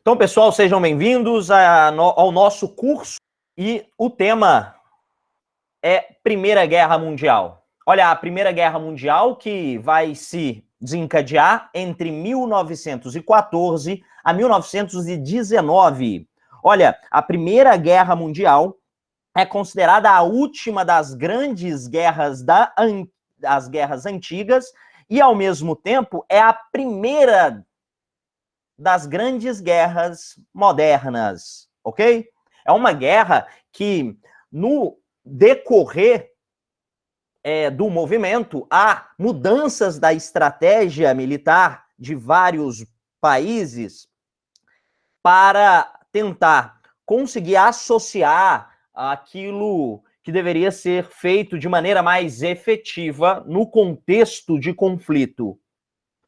Então, pessoal, sejam bem-vindos ao nosso curso e o tema é Primeira Guerra Mundial. Olha, a Primeira Guerra Mundial que vai se desencadear entre 1914 a 1919. Olha, a Primeira Guerra Mundial é considerada a última das grandes guerras das guerras antigas e, ao mesmo tempo, é a primeira das grandes guerras modernas, ok? É uma guerra que, no decorrer do movimento, há mudanças da estratégia militar de vários países para tentar conseguir associar aquilo que deveria ser feito de maneira mais efetiva no contexto de conflito.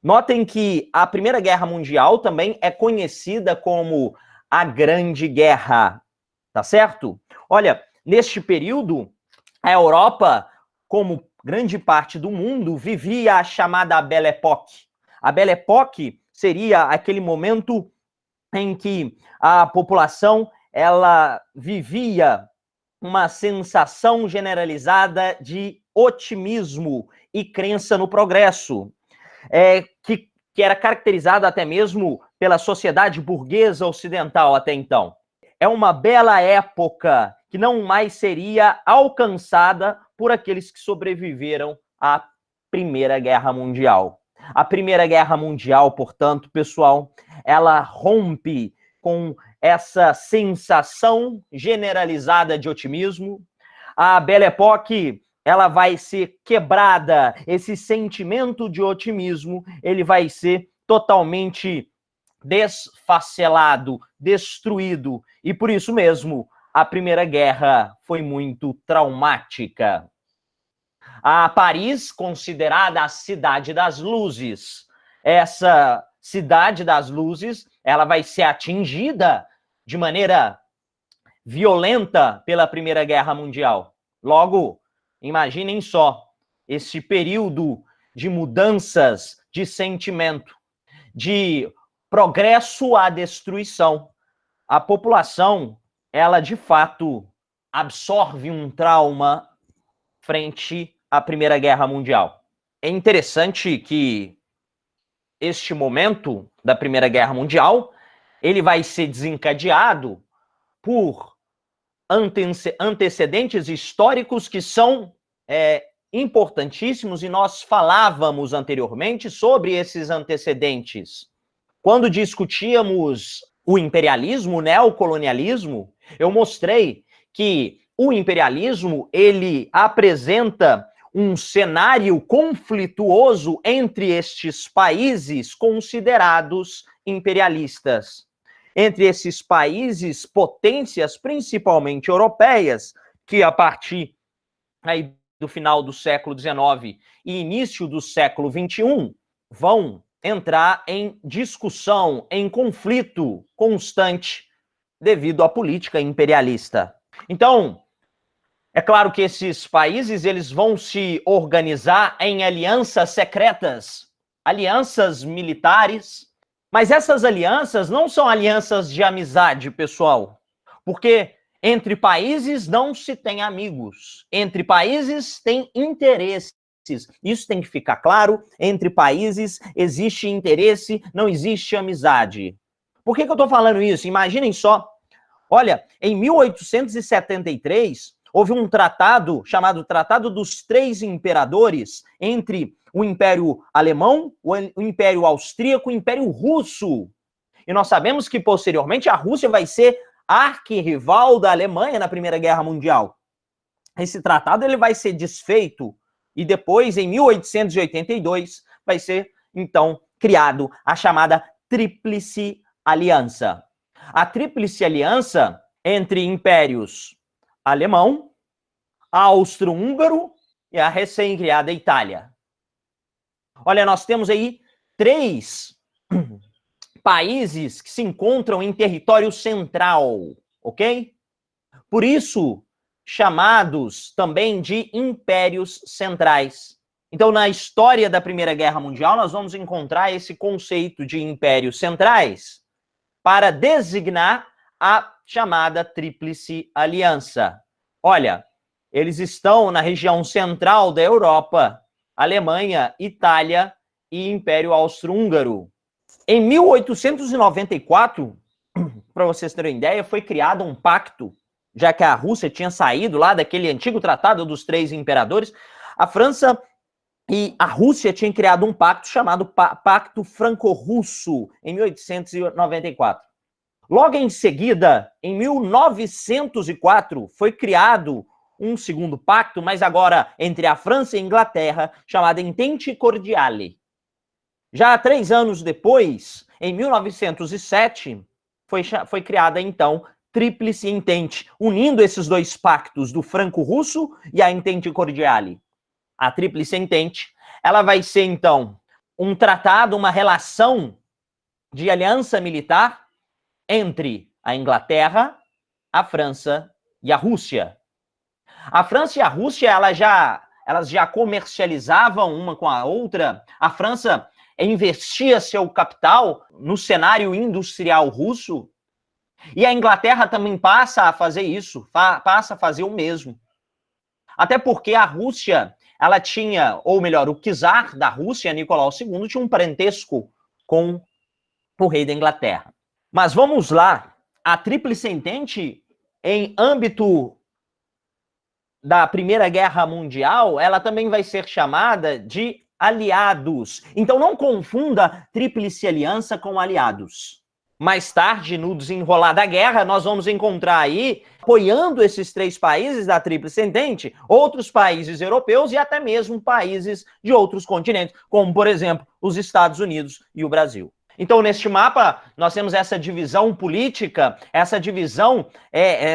Notem que a Primeira Guerra Mundial também é conhecida como a Grande Guerra, tá certo? Olha, neste período, a Europa, como grande parte do mundo, vivia a chamada Belle Époque. A Belle Époque seria aquele momento em que a população ela vivia uma sensação generalizada de otimismo e crença no progresso. Que era caracterizado até mesmo pela sociedade burguesa ocidental até então. É uma bela época que não mais seria alcançada por aqueles que sobreviveram à Primeira Guerra Mundial. A Primeira Guerra Mundial, portanto, pessoal, ela rompe com essa sensação generalizada de otimismo. A Belle Époque ela vai ser quebrada, esse sentimento de otimismo, ele vai ser totalmente desfacelado, destruído, e por isso mesmo a Primeira Guerra foi muito traumática. A Paris, considerada a Cidade das Luzes, essa Cidade das Luzes, ela vai ser atingida de maneira violenta pela Primeira Guerra Mundial. Logo, imaginem só esse período de mudanças de sentimento, de progresso à destruição. A população, ela de fato absorve um trauma frente à Primeira Guerra Mundial. É interessante que este momento da Primeira Guerra Mundial, ele vai ser desencadeado por antecedentes históricos que são importantíssimos, e nós falávamos anteriormente sobre esses antecedentes. Quando discutíamos o imperialismo, o neocolonialismo, eu mostrei que o imperialismo, ele apresenta um cenário conflituoso entre estes países considerados imperialistas. Entre esses países, potências principalmente europeias, que a partir aí do final do século XIX e início do século XXI, vão entrar em discussão, em conflito constante devido à política imperialista. Então, é claro que esses países eles vão se organizar em alianças secretas, alianças militares, mas essas alianças não são alianças de amizade, pessoal, porque entre países não se tem amigos, entre países tem interesses. Isso tem que ficar claro, entre países existe interesse, não existe amizade. Por que eu estou falando isso? Imaginem só, olha, em 1873, houve um tratado chamado Tratado dos Três Imperadores entre o Império Alemão, o Império Austríaco e o Império Russo. E nós sabemos que, posteriormente, a Rússia vai ser arquirrival da Alemanha na Primeira Guerra Mundial. Esse tratado ele vai ser desfeito e depois, em 1882, vai ser, então, criado a chamada Tríplice Aliança. A Tríplice Aliança entre impérios alemão, austro-húngaro e a recém-criada Itália. Olha, nós temos aí 3 países que se encontram em território central, ok? Por isso, chamados também de impérios centrais. Então, na história da Primeira Guerra Mundial, nós vamos encontrar esse conceito de impérios centrais. para designar a chamada Tríplice Aliança. Olha, eles estão na região central da Europa, Alemanha, Itália e Império Austro-Húngaro. Em 1894, para vocês terem ideia, foi criado um pacto, já que a Rússia tinha saído lá daquele antigo tratado dos três imperadores, a França e a Rússia tinham criado um pacto chamado Pacto Franco-Russo, em 1894. Logo em seguida, em 1904, foi criado um segundo pacto, mas agora entre a França e a Inglaterra, chamado Entente Cordiale. Já 3 anos depois, em 1907, foi criada, então, Tríplice Entente, unindo esses dois pactos do Franco-Russo e a Entente Cordiale. A Tríplice Entente, ela vai ser, então, um tratado, uma relação de aliança militar entre a Inglaterra, a França e a Rússia. A França e a Rússia, elas já comercializavam uma com a outra. A França investia seu capital no cenário industrial russo, e a Inglaterra também passa a fazer isso, passa a fazer o mesmo. Até porque a Rússia, ela tinha, ou melhor, o czar da Rússia, Nicolau II, tinha um parentesco com o rei da Inglaterra. Mas vamos lá, a Tríplice Entente, em âmbito da Primeira Guerra Mundial, ela também vai ser chamada de aliados. Então não confunda Tríplice Aliança com aliados. Mais tarde, no desenrolar da guerra, nós vamos encontrar aí, apoiando esses 3 países da Tríplice Entente, outros países europeus e até mesmo países de outros continentes, como, por exemplo, os Estados Unidos e o Brasil. Então, neste mapa, nós temos essa divisão política, essa divisão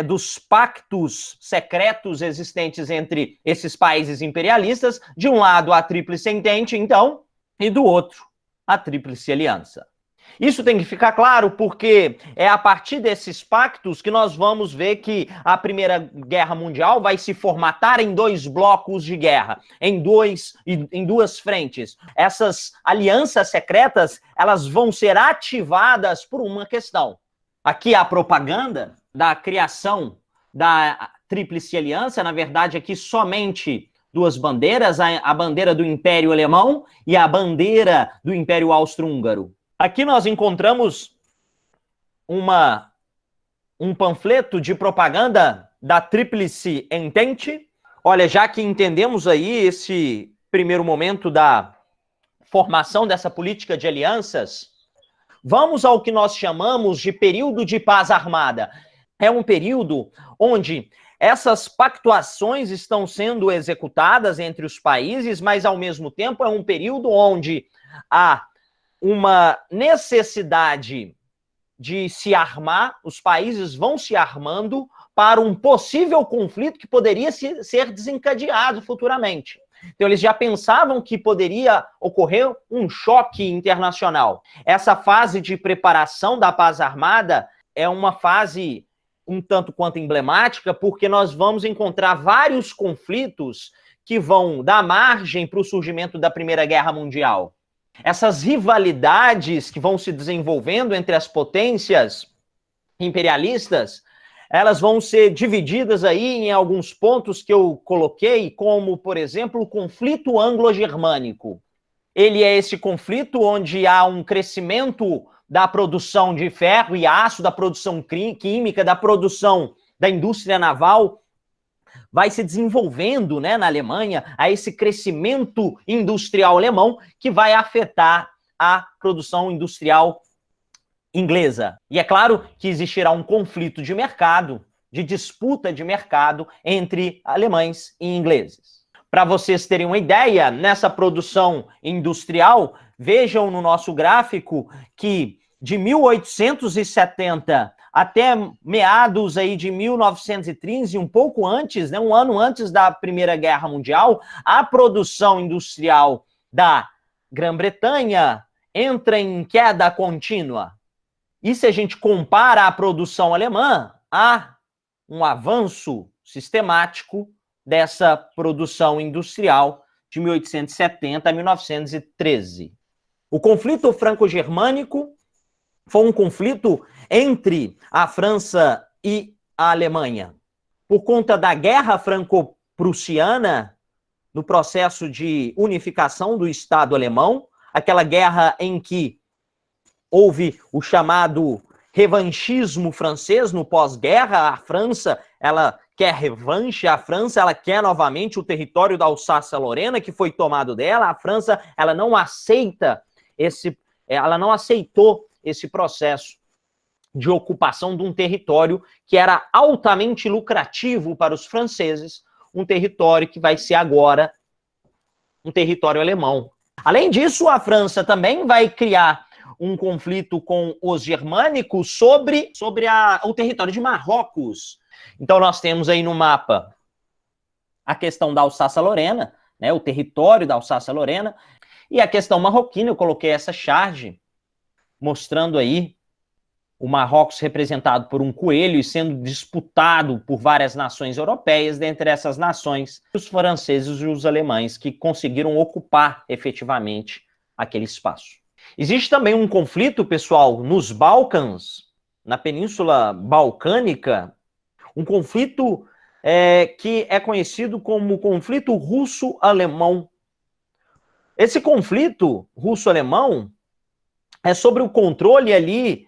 dos pactos secretos existentes entre esses países imperialistas. De um lado, a Tríplice Entente, então, e do outro, a Tríplice Aliança. Isso tem que ficar claro porque é a partir desses pactos que nós vamos ver que a Primeira Guerra Mundial vai se formatar em 2 blocos de guerra, em duas frentes. Essas alianças secretas, elas vão ser ativadas por uma questão. Aqui a propaganda da criação da Tríplice Aliança, na verdade aqui somente 2 bandeiras, a bandeira do Império Alemão e a bandeira do Império Austro-Húngaro. Aqui nós encontramos um panfleto de propaganda da Tríplice Entente. Olha, já que entendemos aí esse primeiro momento da formação dessa política de alianças, vamos ao que nós chamamos de período de paz armada. É um período onde essas pactuações estão sendo executadas entre os países, mas ao mesmo tempo é um período onde há uma necessidade de se armar, os países vão se armando para um possível conflito que poderia ser desencadeado futuramente. Então, eles já pensavam que poderia ocorrer um choque internacional. Essa fase de preparação da paz armada é uma fase um tanto quanto emblemática, porque nós vamos encontrar vários conflitos que vão dar margem para o surgimento da Primeira Guerra Mundial. Essas rivalidades que vão se desenvolvendo entre as potências imperialistas, elas vão ser divididas aí em alguns pontos que eu coloquei, como, por exemplo, o conflito anglo-germânico. Ele é esse conflito onde há um crescimento da produção de ferro e aço, da produção química, da produção da indústria naval, vai se desenvolvendo, né, na Alemanha, a esse crescimento industrial alemão que vai afetar a produção industrial inglesa. E é claro que existirá um conflito de mercado, de disputa de mercado entre alemães e ingleses. Para vocês terem uma ideia, nessa produção industrial, vejam no nosso gráfico que de 1870 até meados aí de 1930, um pouco antes, né, um ano antes da Primeira Guerra Mundial, a produção industrial da Grã-Bretanha entra em queda contínua. E se a gente compara a produção alemã, há um avanço sistemático dessa produção industrial de 1870 a 1913. O conflito franco-germânico foi um conflito entre a França e a Alemanha. Por conta da Guerra Franco-Prussiana, no processo de unificação do Estado alemão, aquela guerra em que houve o chamado revanchismo francês no pós-guerra. A França, ela quer revanche, a França, ela quer novamente o território da Alsácia-Lorena, que foi tomado dela. A França, ela não aceitou esse processo de ocupação de um território que era altamente lucrativo para os franceses, um território que vai ser agora um território alemão. Além disso, a França também vai criar um conflito com os germânicos sobre o território de Marrocos. Então, nós temos aí no mapa a questão da Alsácia-Lorena, né, o território da Alsácia-Lorena, e a questão marroquina. Eu coloquei essa charge mostrando aí o Marrocos representado por um coelho e sendo disputado por várias nações europeias, dentre essas nações, os franceses e os alemães, que conseguiram ocupar efetivamente aquele espaço. Existe também um conflito, pessoal, nos Balcãs, na Península Balcânica, um conflito que é conhecido como conflito russo-alemão. Esse conflito russo-alemão é sobre o controle ali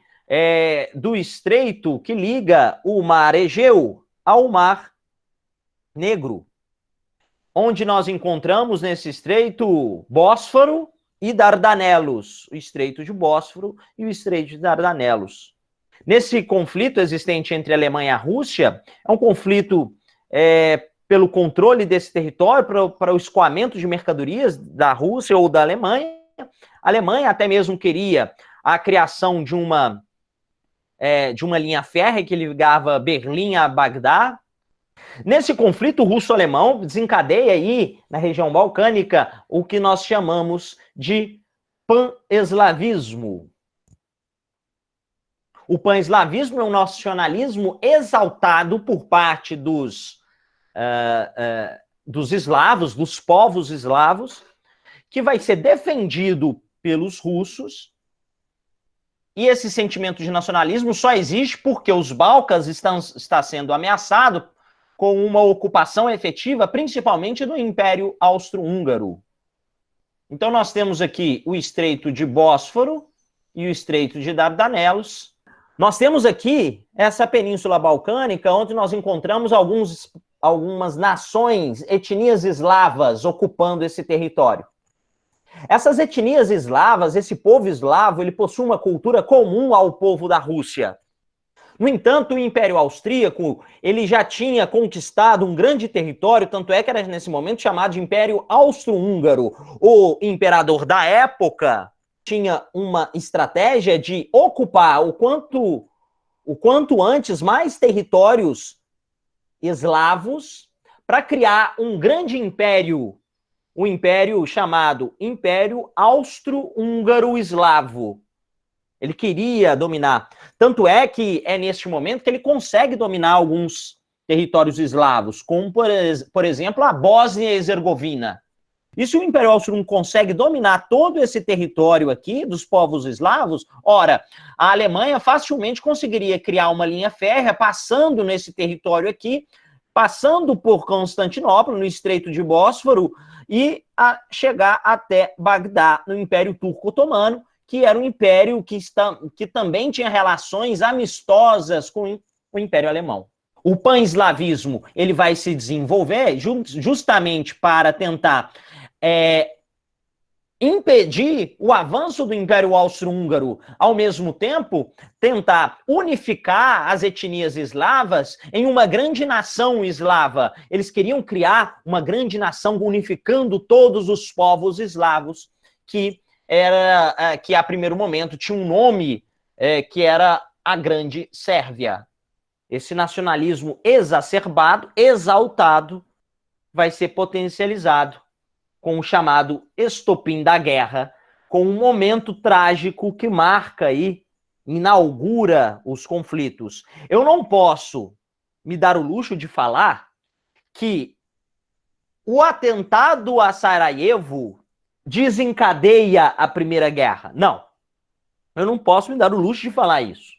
do estreito que liga o Mar Egeu ao Mar Negro, onde nós encontramos nesse estreito Bósforo e Dardanelos, o estreito de Bósforo e o estreito de Dardanelos. Nesse conflito existente entre a Alemanha e a Rússia, é um conflito pelo controle desse território, para o escoamento de mercadorias da Rússia ou da Alemanha. A Alemanha até mesmo queria a criação de uma linha férrea que ligava Berlim a Bagdá. Nesse conflito russo-alemão, desencadeia aí, na região balcânica, o que nós chamamos de pan-eslavismo. O pan-eslavismo é um nacionalismo exaltado por parte dos eslavos, dos povos eslavos, que vai ser defendido pelos russos. E esse sentimento de nacionalismo só existe porque os Balcãs está sendo ameaçado com uma ocupação efetiva, principalmente do Império Austro-Húngaro. Então nós temos aqui o Estreito de Bósforo e o Estreito de Dardanelos. Nós temos aqui essa Península Balcânica, onde nós encontramos algumas nações, etnias eslavas ocupando esse território. Essas etnias eslavas, esse povo eslavo, ele possui uma cultura comum ao povo da Rússia. No entanto, o Império Austríaco, ele já tinha conquistado um grande território, tanto é que era nesse momento chamado de Império Austro-Húngaro. O imperador da época tinha uma estratégia de ocupar o quanto antes mais territórios eslavos para criar um grande império, um império chamado Império Austro-Húngaro-Eslavo. Ele queria dominar. Tanto é que é neste momento que ele consegue dominar alguns territórios eslavos, como, por exemplo, a Bósnia e Herzegovina. E se o Império Austro-Húngaro consegue dominar todo esse território aqui dos povos eslavos, ora, a Alemanha facilmente conseguiria criar uma linha férrea passando nesse território aqui, passando por Constantinopla, no Estreito de Bósforo, e chegar até Bagdá, no Império Turco-Otomano, que era um império que também tinha relações amistosas com o Império Alemão. O pan-eslavismo ele vai se desenvolver justamente para tentar impedir o avanço do Império Austro-Húngaro, ao mesmo tempo tentar unificar as etnias eslavas em uma grande nação eslava. Eles queriam criar uma grande nação unificando todos os povos eslavos que a primeiro momento tinha um nome que era a Grande Sérvia. Esse nacionalismo exacerbado, exaltado, vai ser potencializado com o chamado estopim da guerra, com um momento trágico que marca aí, inaugura os conflitos. Eu não posso me dar o luxo de falar que o atentado a Sarajevo desencadeia a Primeira Guerra. Não. Eu não posso me dar o luxo de falar isso.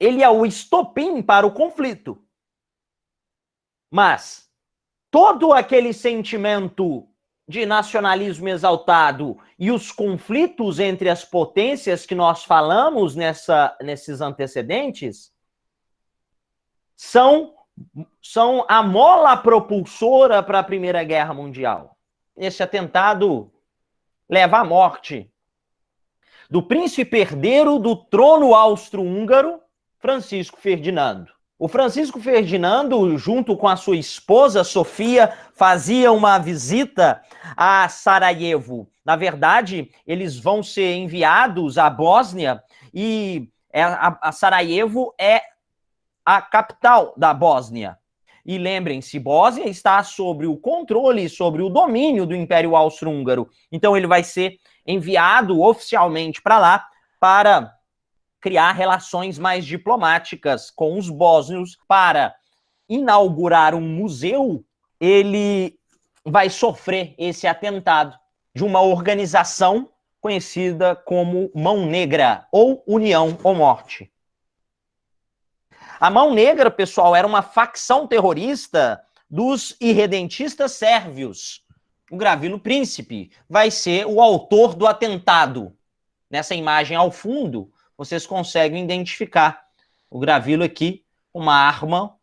Ele é o estopim para o conflito. Mas todo aquele sentimento de nacionalismo exaltado e os conflitos entre as potências que nós falamos nesses antecedentes são a mola propulsora para a Primeira Guerra Mundial. Esse atentado leva à morte do príncipe herdeiro do trono austro-húngaro, Francisco Ferdinando. O Francisco Ferdinando, junto com a sua esposa Sofia, fazia uma visita a Sarajevo. Na verdade, eles vão ser enviados à Bósnia e a Sarajevo é a capital da Bósnia. E lembrem-se, Bósnia está sob o controle, sobre o domínio do Império Austro-Húngaro. Então ele vai ser enviado oficialmente para lá para criar relações mais diplomáticas com os bósnios, para inaugurar um museu. Ele vai sofrer esse atentado de uma organização conhecida como Mão Negra, ou União ou Morte. A Mão Negra, pessoal, era uma facção terrorista dos irredentistas sérvios. O Gravilo Príncipe vai ser o autor do atentado. Nessa imagem ao fundo, vocês conseguem identificar o Gravilo aqui, uma arma,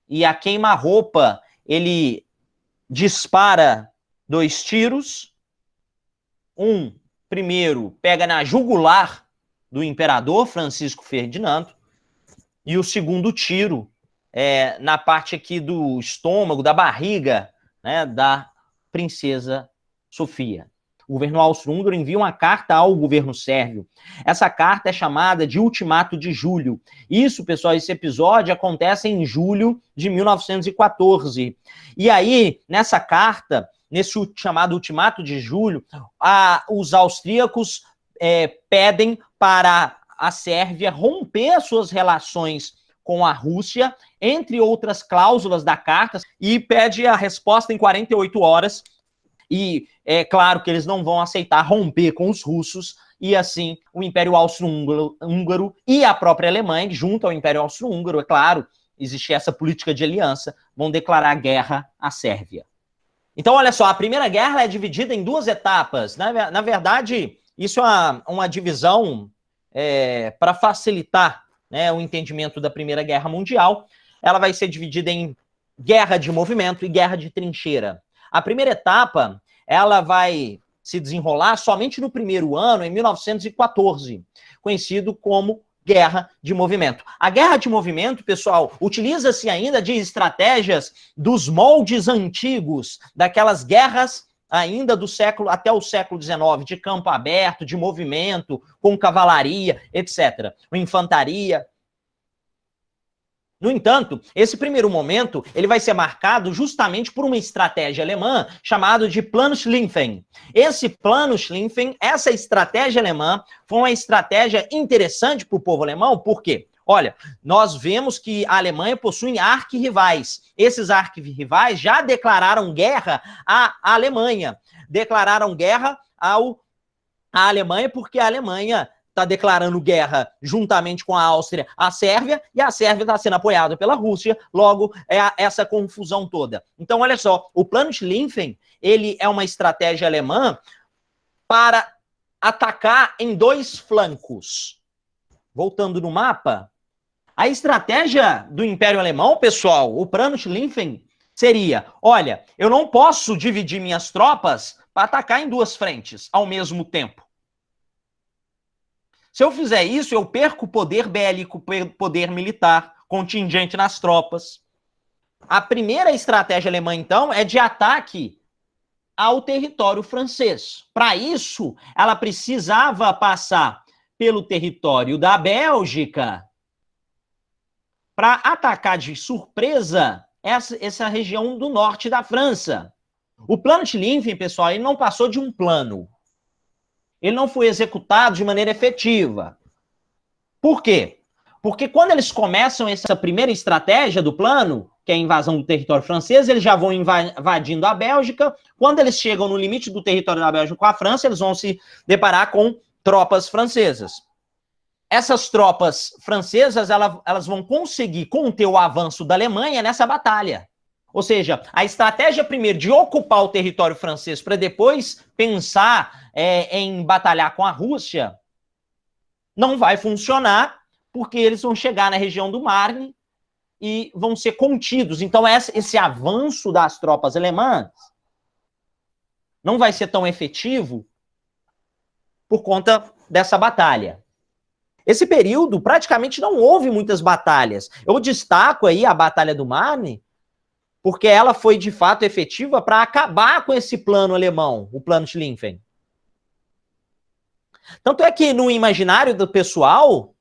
e a queima-roupa, ele dispara 2 tiros. Um, primeiro, pega na jugular do imperador Francisco Ferdinando, e o segundo tiro na parte aqui do estômago, da barriga, né, da princesa Sofia. O governo austro-húngaro envia uma carta ao governo sérvio. Essa carta é chamada de Ultimato de Julho. Isso, pessoal, esse episódio acontece em julho de 1914. E aí, nessa carta, nesse chamado Ultimato de Julho, os austríacos pedem para a Sérvia romper as suas relações com a Rússia, entre outras cláusulas da carta, e pede a resposta em 48 horas. E é claro que eles não vão aceitar romper com os russos, e assim o Império Austro-Húngaro e a própria Alemanha, junto ao Império Austro-Húngaro, é claro, existe essa política de aliança, vão declarar guerra à Sérvia. Então, olha só, a Primeira Guerra é dividida em 2 etapas. Na verdade, isso é uma divisão para facilitar, né, o entendimento da Primeira Guerra Mundial. Ela vai ser dividida em guerra de movimento e guerra de trincheira. A primeira etapa, ela vai se desenrolar somente no primeiro ano, em 1914, conhecido como guerra de movimento. A guerra de movimento, pessoal, utiliza-se ainda de estratégias dos moldes antigos, daquelas guerras ainda do século até o século XIX, de campo aberto, de movimento, com cavalaria, etc. Infantaria. No entanto, esse primeiro momento ele vai ser marcado justamente por uma estratégia alemã chamada de Plano Schlieffen. Esse Plano Schlieffen, essa estratégia alemã, foi uma estratégia interessante para o povo alemão, por quê? Olha, nós vemos que a Alemanha possui arquirrivais. Esses arquirrivais já declararam guerra à Alemanha. Declararam guerra à Alemanha porque a Alemanha está declarando guerra juntamente com a Áustria, a Sérvia, e a Sérvia está sendo apoiada pela Rússia, logo é essa confusão toda. Então, olha só, o Plano Schlieffen, ele é uma estratégia alemã para atacar em 2 flancos. Voltando no mapa, a estratégia do Império Alemão, pessoal, o Plano Schlieffen seria, olha, eu não posso dividir minhas tropas para atacar em 2 frentes ao mesmo tempo. Se eu fizer isso, eu perco poder bélico, poder militar, contingente nas tropas. A primeira estratégia alemã, então, é de ataque ao território francês. Para isso, ela precisava passar pelo território da Bélgica para atacar de surpresa essa região do norte da França. O Plano Schlieffen, pessoal, ele não passou de um plano. Ele não foi executado de maneira efetiva. Por quê? Porque quando eles começam essa primeira estratégia do plano, que é a invasão do território francês, eles já vão invadindo a Bélgica. Quando eles chegam no limite do território da Bélgica com a França, eles vão se deparar com tropas francesas. essas tropas francesas, elas vão conseguir conter o avanço da Alemanha nessa batalha. Ou seja, a estratégia primeiro de ocupar o território francês para depois pensar em batalhar com a Rússia não vai funcionar, porque eles vão chegar na região do Marne e vão ser contidos. Então, esse avanço das tropas alemãs não vai ser tão efetivo por conta dessa batalha. Esse período, praticamente não houve muitas batalhas. Eu destaco aí a Batalha do Marne, porque ela foi, de fato, efetiva para acabar com esse plano alemão, o plano Schlieffen. Tanto é que, no imaginário do pessoal,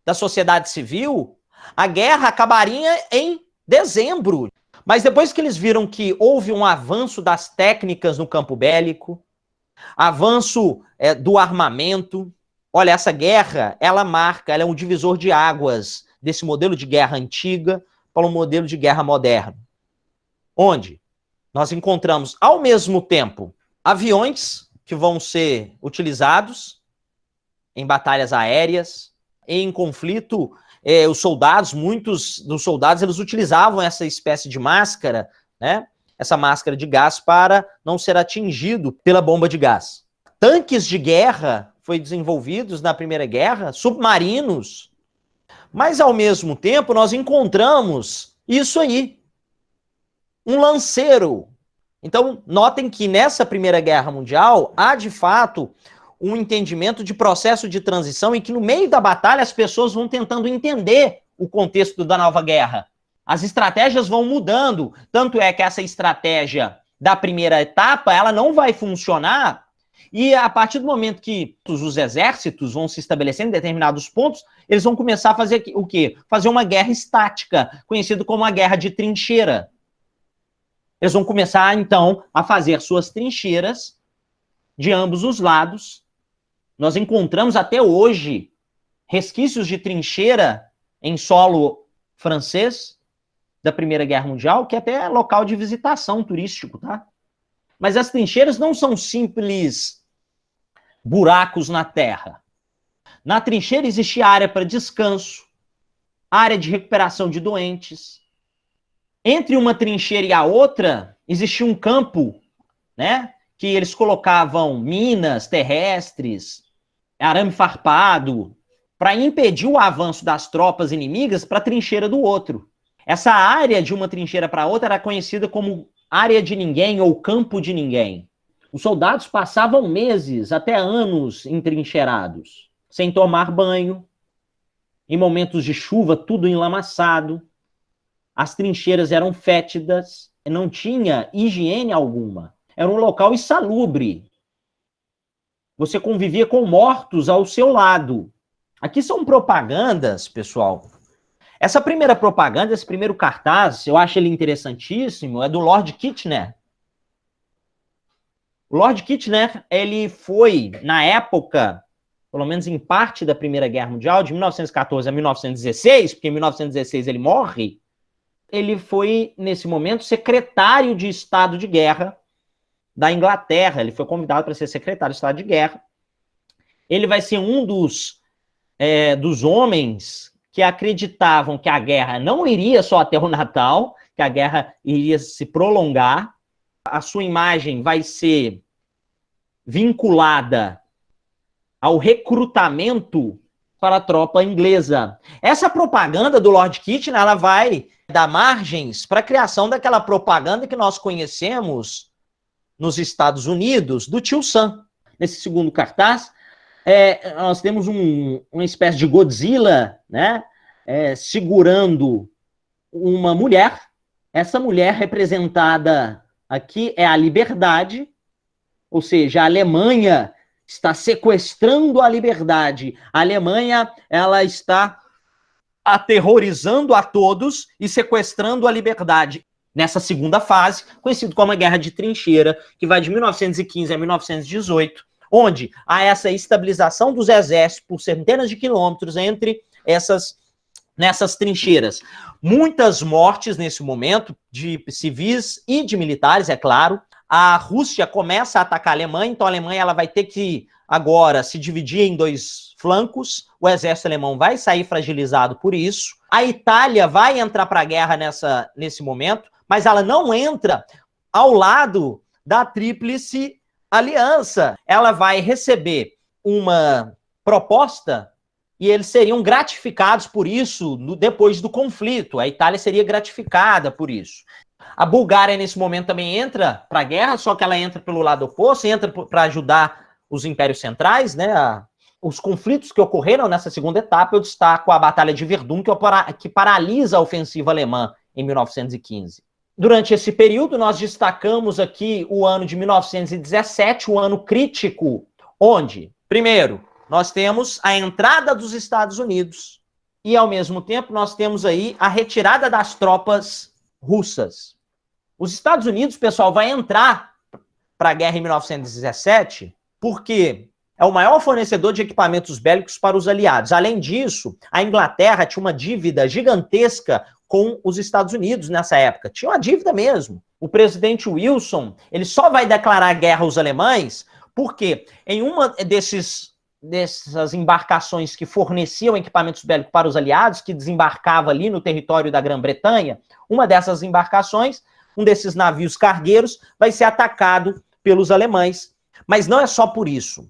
da sociedade civil, a guerra acabaria em dezembro. Mas depois que eles viram que houve um avanço das técnicas no campo bélico, avanço do armamento, olha, essa guerra, ela é um divisor de águas desse modelo de guerra antiga para um modelo de guerra moderno. Onde nós encontramos, ao mesmo tempo, aviões que vão ser utilizados em batalhas aéreas, em conflito, os soldados, muitos dos soldados, eles utilizavam essa espécie de máscara, né? Essa máscara de gás para não ser atingido pela bomba de gás. Tanques de guerra foram desenvolvidos na Primeira Guerra, submarinos, mas ao mesmo tempo nós encontramos isso aí, um lanceiro. Então, notem que nessa Primeira Guerra Mundial há de fato um entendimento de processo de transição em que no meio da batalha as pessoas vão tentando entender o contexto da nova guerra. As estratégias vão mudando, tanto é que essa estratégia da primeira etapa, ela não vai funcionar, e a partir do momento que os exércitos vão se estabelecer em determinados pontos, eles vão começar a fazer o quê? Fazer uma guerra estática, conhecido como a guerra de trincheira. Eles vão começar, então, a fazer suas trincheiras de ambos os lados. Nós encontramos até hoje resquícios de trincheira em solo francês da Primeira Guerra Mundial, que até é local de visitação turístico, tá? Mas as trincheiras não são simples buracos na terra. Na trincheira existe área para descanso, área de recuperação de doentes. Entre uma trincheira e a outra, existia um campo, né? Que eles colocavam minas terrestres, arame farpado, para impedir o avanço das tropas inimigas para a trincheira do outro. Essa área de uma trincheira para outra era conhecida como área de ninguém ou campo de ninguém. Os soldados passavam meses, até anos, entrincheirados, sem tomar banho, em momentos de chuva, tudo enlamaçado. As trincheiras eram fétidas, não tinha higiene alguma. Era um local insalubre. Você convivia com mortos ao seu lado. Aqui são propagandas, pessoal. Essa primeira propaganda, esse primeiro cartaz, eu acho ele interessantíssimo, é do Lord Kitchener. O Lord Kitchener, ele foi, na época, pelo menos em parte da Primeira Guerra Mundial, de 1914 a 1916, porque em 1916 ele morre, ele foi, nesse momento, secretário de Estado de Guerra da Inglaterra. Ele foi convidado para ser secretário de Estado de Guerra. Ele vai ser um dos homens que acreditavam que a guerra não iria só até o Natal, que a guerra iria se prolongar. A sua imagem vai ser vinculada ao recrutamento para a tropa inglesa. Essa propaganda do Lord Kitchener, ela vai dar margens para a criação daquela propaganda que nós conhecemos nos Estados Unidos, do Tio Sam. Nesse segundo cartaz, nós temos uma espécie de Godzilla, né, segurando uma mulher. Essa mulher representada aqui é a liberdade, ou seja, a Alemanha está sequestrando a liberdade. A Alemanha, ela está aterrorizando a todos e sequestrando a liberdade. Nessa segunda fase, conhecido como a Guerra de Trincheira, que vai de 1915 a 1918, onde há essa estabilização dos exércitos por centenas de quilômetros nessas trincheiras. Muitas mortes nesse momento, de civis e de militares, é claro. A Rússia começa a atacar a Alemanha, então a Alemanha ela vai ter que agora se dividir em dois flancos, o exército alemão vai sair fragilizado por isso, a Itália vai entrar para a guerra nesse momento, mas ela não entra ao lado da Tríplice Aliança. Ela vai receber uma proposta e eles seriam gratificados por isso depois do conflito. A Itália seria gratificada por isso. A Bulgária, nesse momento, também entra para a guerra, só que ela entra pelo lado oposto, entra para ajudar os impérios centrais, né? Os conflitos que ocorreram nessa segunda etapa, eu destaco a Batalha de Verdun, que paralisa a ofensiva alemã em 1915. Durante esse período, nós destacamos aqui o ano de 1917, o ano crítico, onde, primeiro, nós temos a entrada dos Estados Unidos e, ao mesmo tempo, nós temos aí a retirada das tropas russas. Os Estados Unidos, pessoal, vai entrar para a guerra em 1917 porque é o maior fornecedor de equipamentos bélicos para os aliados. Além disso, a Inglaterra tinha uma dívida gigantesca com os Estados Unidos nessa época. Tinha uma dívida mesmo. O presidente Wilson, ele só vai declarar guerra aos alemães porque em uma dessas embarcações que forneciam equipamentos bélicos para os aliados, que desembarcava ali no território da Grã-Bretanha, uma dessas embarcações, um desses navios cargueiros, vai ser atacado pelos alemães. Mas não é só por isso.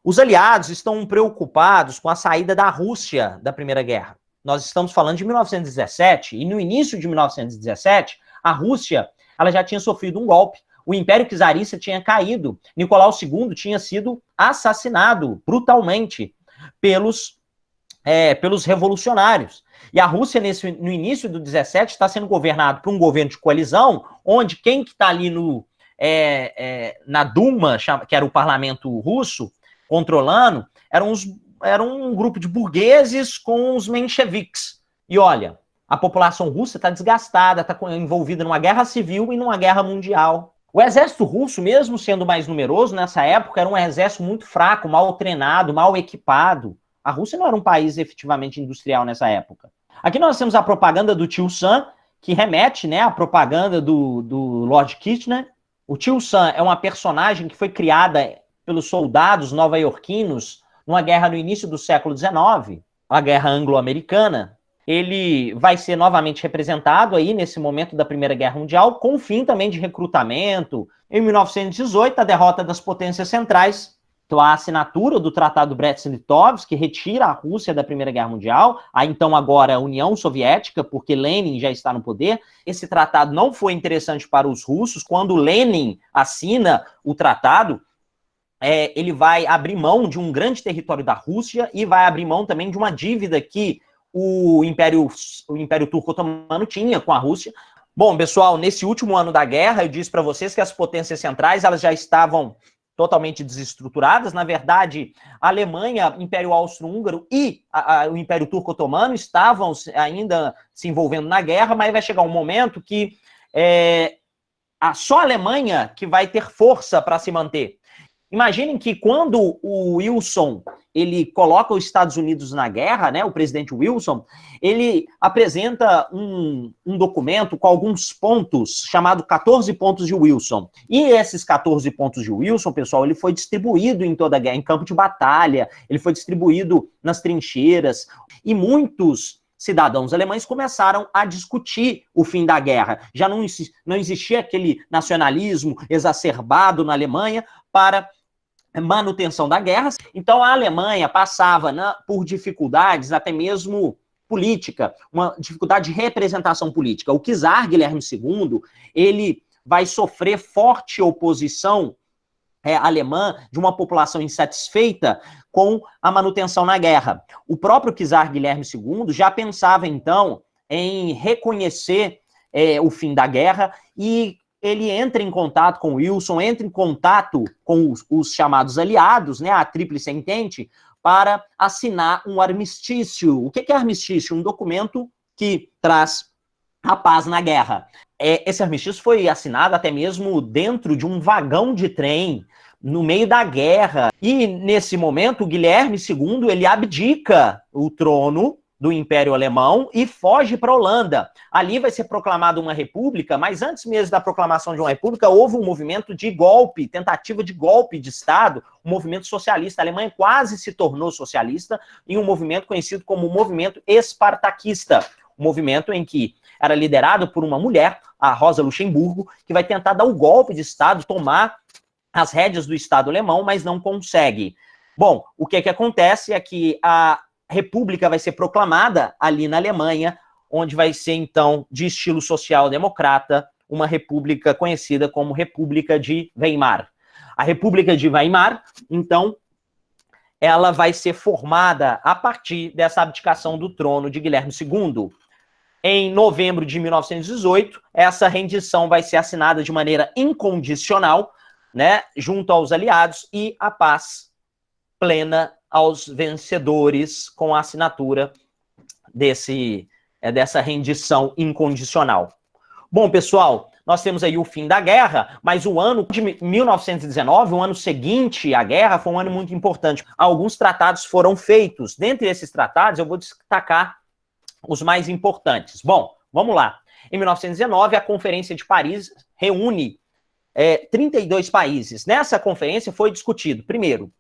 Os aliados estão preocupados com a saída da Rússia da Primeira Guerra. Nós estamos falando de 1917, e no início de 1917, a Rússia ela já tinha sofrido um golpe. O Império Czarista tinha caído. Nicolau II tinha sido assassinado brutalmente pelos revolucionários. E a Rússia, no início do 17, está sendo governado por um governo de coalizão, onde quem que está ali na Duma, que era o parlamento russo, controlando, era um grupo de burgueses com os mencheviques. E olha, a população russa está desgastada, está envolvida numa guerra civil e numa guerra mundial. O exército russo, mesmo sendo mais numeroso nessa época, era um exército muito fraco, mal treinado, mal equipado. A Rússia não era um país efetivamente industrial nessa época. Aqui nós temos a propaganda do Tio Sam, que remete, né, à propaganda do Lord Kitchener. O Tio Sam é uma personagem que foi criada pelos soldados nova-iorquinos numa guerra no início do século XIX, a Guerra Anglo-Americana. Ele vai ser novamente representado aí nesse momento da Primeira Guerra Mundial, com fim também de recrutamento. Em 1918, a derrota das potências centrais, então a assinatura do Tratado Brest-Litovsk, que retira a Rússia da Primeira Guerra Mundial, a então agora a União Soviética, porque Lenin já está no poder. Esse tratado não foi interessante para os russos. Quando Lenin assina o tratado, ele vai abrir mão de um grande território da Rússia e vai abrir mão também de uma dívida que o Império Turco-Otomano tinha com a Rússia. Bom, pessoal, nesse último ano da guerra, eu disse para vocês que as potências centrais elas já estavam totalmente desestruturadas. Na verdade, a Alemanha, Império Austro-Húngaro e o Império Turco-Otomano estavam ainda se envolvendo na guerra, mas vai chegar um momento que só a Alemanha que vai ter força para se manter. Imaginem que quando o Wilson ele coloca os Estados Unidos na guerra, né, o presidente Wilson, ele apresenta um documento com alguns pontos, chamado 14 pontos de Wilson. E esses 14 pontos de Wilson, pessoal, ele foi distribuído em toda a guerra, em campo de batalha, ele foi distribuído nas trincheiras, e muitos cidadãos alemães começaram a discutir o fim da guerra. Já não existia aquele nacionalismo exacerbado na Alemanha para manutenção da guerra. Então a Alemanha passava por dificuldades até mesmo política, uma dificuldade de representação política. O czar Guilherme II, ele vai sofrer forte oposição alemã de uma população insatisfeita com a manutenção na guerra. O próprio czar Guilherme II já pensava então em reconhecer o fim da guerra e ele entra em contato com Wilson, entra em contato com os chamados aliados, né, a Tríplice Entente, para assinar um armistício. O que é armistício? Um documento que traz a paz na guerra. Esse armistício foi assinado até mesmo dentro de um vagão de trem, no meio da guerra. E, nesse momento, o Guilherme II, ele abdica o trono, do Império Alemão e foge para a Holanda. Ali vai ser proclamada uma república, mas antes mesmo da proclamação de uma república, houve um movimento de golpe, tentativa de golpe de Estado, um movimento socialista. A Alemanha quase se tornou socialista em um movimento conhecido como o movimento espartaquista, um movimento em que era liderado por uma mulher, a Rosa Luxemburgo, que vai tentar dar o golpe de Estado, tomar as rédeas do Estado alemão, mas não consegue. Bom, o que acontece é que a república vai ser proclamada ali na Alemanha, onde vai ser, então, de estilo social-democrata, uma república conhecida como República de Weimar. A República de Weimar, então, ela vai ser formada a partir dessa abdicação do trono de Guilherme II. Em novembro de 1918, essa rendição vai ser assinada de maneira incondicional, né, junto aos aliados, e a paz plena aos vencedores com a assinatura dessa rendição incondicional. Bom, pessoal, nós temos aí o fim da guerra, mas o ano de 1919, o ano seguinte à guerra, foi um ano muito importante. Alguns tratados foram feitos. Dentre esses tratados, eu vou destacar os mais importantes. Bom, vamos lá. Em 1919, a Conferência de Paris reúne 32 países. Nessa conferência foi discutido, primeiro,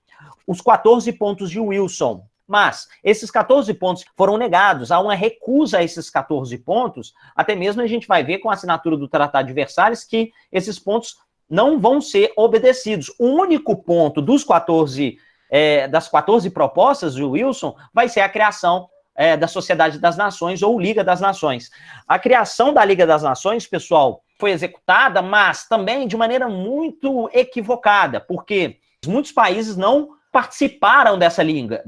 os 14 pontos de Wilson, mas esses 14 pontos foram negados, há uma recusa a esses 14 pontos, até mesmo a gente vai ver com a assinatura do Tratado de Versalhes que esses pontos não vão ser obedecidos. O único ponto das 14 propostas de Wilson vai ser a criação da Sociedade das Nações ou Liga das Nações. A criação da Liga das Nações, pessoal, foi executada, mas também de maneira muito equivocada, porque muitos países não participaram dessa liga,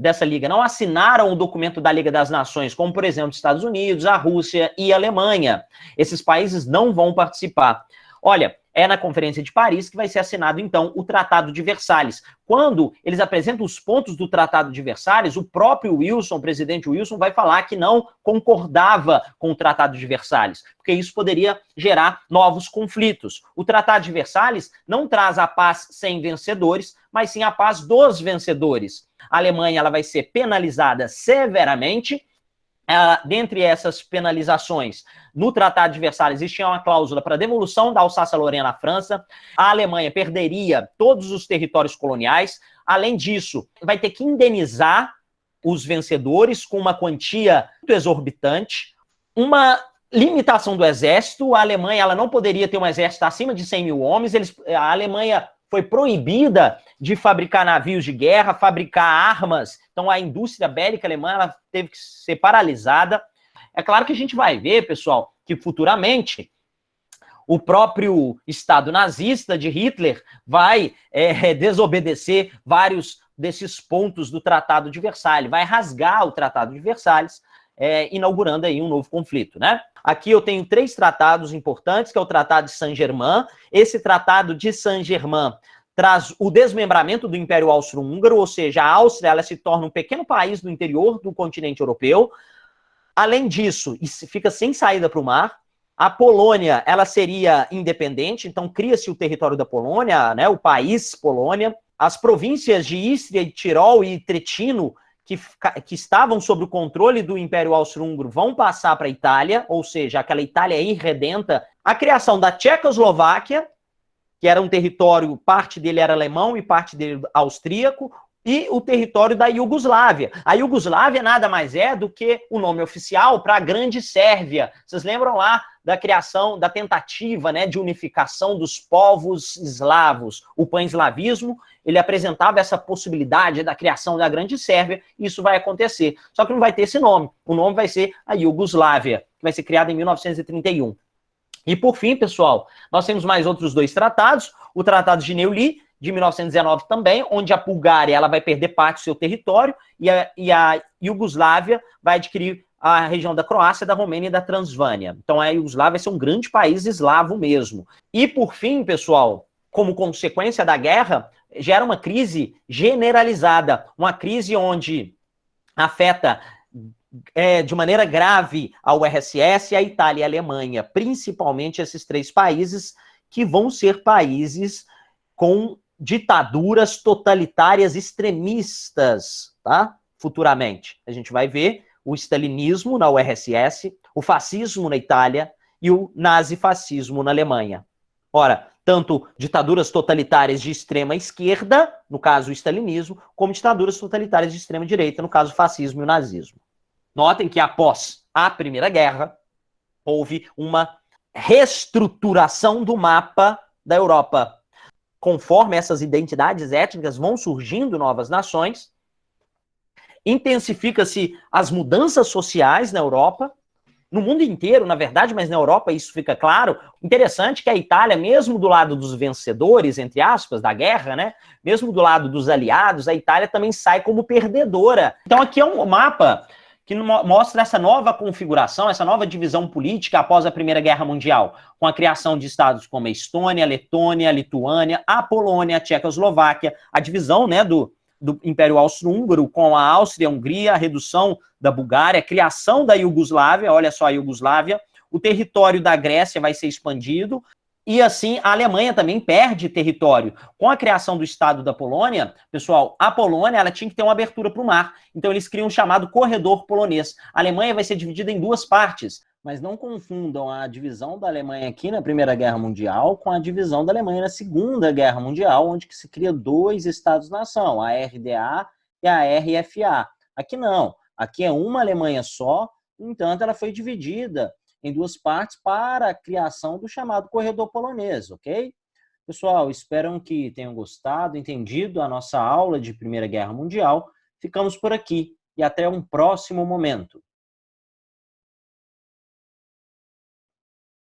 não assinaram o documento da Liga das Nações, como, por exemplo, os Estados Unidos, a Rússia e a Alemanha. Esses países não vão participar. Olha, é na Conferência de Paris que vai ser assinado, então, o Tratado de Versalhes. Quando eles apresentam os pontos do Tratado de Versalhes, o próprio Wilson, o presidente Wilson, vai falar que não concordava com o Tratado de Versalhes, porque isso poderia gerar novos conflitos. O Tratado de Versalhes não traz a paz sem vencedores, mas sim a paz dos vencedores. A Alemanha ela vai ser penalizada severamente. Dentre essas penalizações, no Tratado de Versalhes existia uma cláusula para devolução da Alsácia-Lorena à França. A Alemanha perderia todos os territórios coloniais. Além disso, vai ter que indenizar os vencedores com uma quantia muito exorbitante. Uma limitação do exército. A Alemanha ela não poderia ter um exército acima de 100 mil homens. A Alemanha foi proibida de fabricar navios de guerra, fabricar armas. Então, a indústria bélica alemã ela teve que ser paralisada. É claro que a gente vai ver, pessoal, que futuramente o próprio Estado nazista de Hitler vai desobedecer vários desses pontos do Tratado de Versalhes, vai rasgar o Tratado de Versalhes, inaugurando aí um novo conflito, né? Aqui eu tenho 3 tratados importantes, que é o Tratado de Saint-Germain. Esse Tratado de Saint-Germain traz o desmembramento do Império Austro-Húngaro, ou seja, a Áustria ela se torna um pequeno país do interior do continente europeu. Além disso, fica sem saída para o mar. A Polônia ela seria independente, então cria-se o território da Polônia, né, o país Polônia. As províncias de Istria, e Tirol e Tretino, que estavam sob o controle do Império Austro-Húngaro, vão passar para a Itália, ou seja, aquela Itália irredenta. A criação da Tchecoslováquia, que era um território, parte dele era alemão e parte dele austríaco, e o território da Iugoslávia. A Iugoslávia nada mais é do que o nome oficial para a Grande Sérvia. Vocês lembram lá da criação, da tentativa, né, de unificação dos povos eslavos? O pan-eslavismo, ele apresentava essa possibilidade da criação da Grande Sérvia, e isso vai acontecer. Só que não vai ter esse nome. O nome vai ser a Iugoslávia, que vai ser criada em 1931. E por fim, pessoal, nós temos mais outros 2 tratados. O Tratado de Neuilly, de 1919 também, onde a Bulgária ela vai perder parte do seu território e a Iugoslávia vai adquirir a região da Croácia, da Romênia e da Transvânia. Então a Iugoslávia vai ser um grande país eslavo mesmo. E por fim, pessoal, como consequência da guerra, gera uma crise generalizada, uma crise onde afeta de maneira grave ao URSS, a Itália e a Alemanha, principalmente esses 3 países que vão ser países com ditaduras totalitárias extremistas, tá? Futuramente. A gente vai ver o stalinismo na URSS, o fascismo na Itália e o nazifascismo na Alemanha. Ora, tanto ditaduras totalitárias de extrema esquerda, no caso o stalinismo, como ditaduras totalitárias de extrema direita, no caso o fascismo e o nazismo. Notem que após a Primeira Guerra, houve uma reestruturação do mapa da Europa. Conforme essas identidades étnicas vão surgindo novas nações, intensifica-se as mudanças sociais na Europa, no mundo inteiro, na verdade, mas na Europa isso fica claro. Interessante que a Itália, mesmo do lado dos vencedores, entre aspas, da guerra, né? Mesmo do lado dos aliados, a Itália também sai como perdedora. Então aqui é um mapa que mostra essa nova configuração, essa nova divisão política após a Primeira Guerra Mundial, com a criação de estados como a Estônia, a Letônia, a Lituânia, a Polônia, a Tchecoslováquia, a divisão, né, do Império Austro-Húngaro com a Áustria, a Hungria, a redução da Bulgária, a criação da Iugoslávia, olha só a Iugoslávia, o território da Grécia vai ser expandido, e assim a Alemanha também perde território. Com a criação do Estado da Polônia, pessoal, a Polônia ela tinha que ter uma abertura para o mar, então eles criam um chamado corredor polonês. A Alemanha vai ser dividida em duas partes, mas não confundam a divisão da Alemanha aqui na Primeira Guerra Mundial com a divisão da Alemanha na Segunda Guerra Mundial, onde que se cria dois Estados-nação, a RDA e a RFA. Aqui não, aqui é uma Alemanha só, no entanto ela foi dividida em duas partes para a criação do chamado corredor polonês, ok? Pessoal, espero que tenham gostado, entendido a nossa aula de Primeira Guerra Mundial. Ficamos por aqui e até um próximo momento.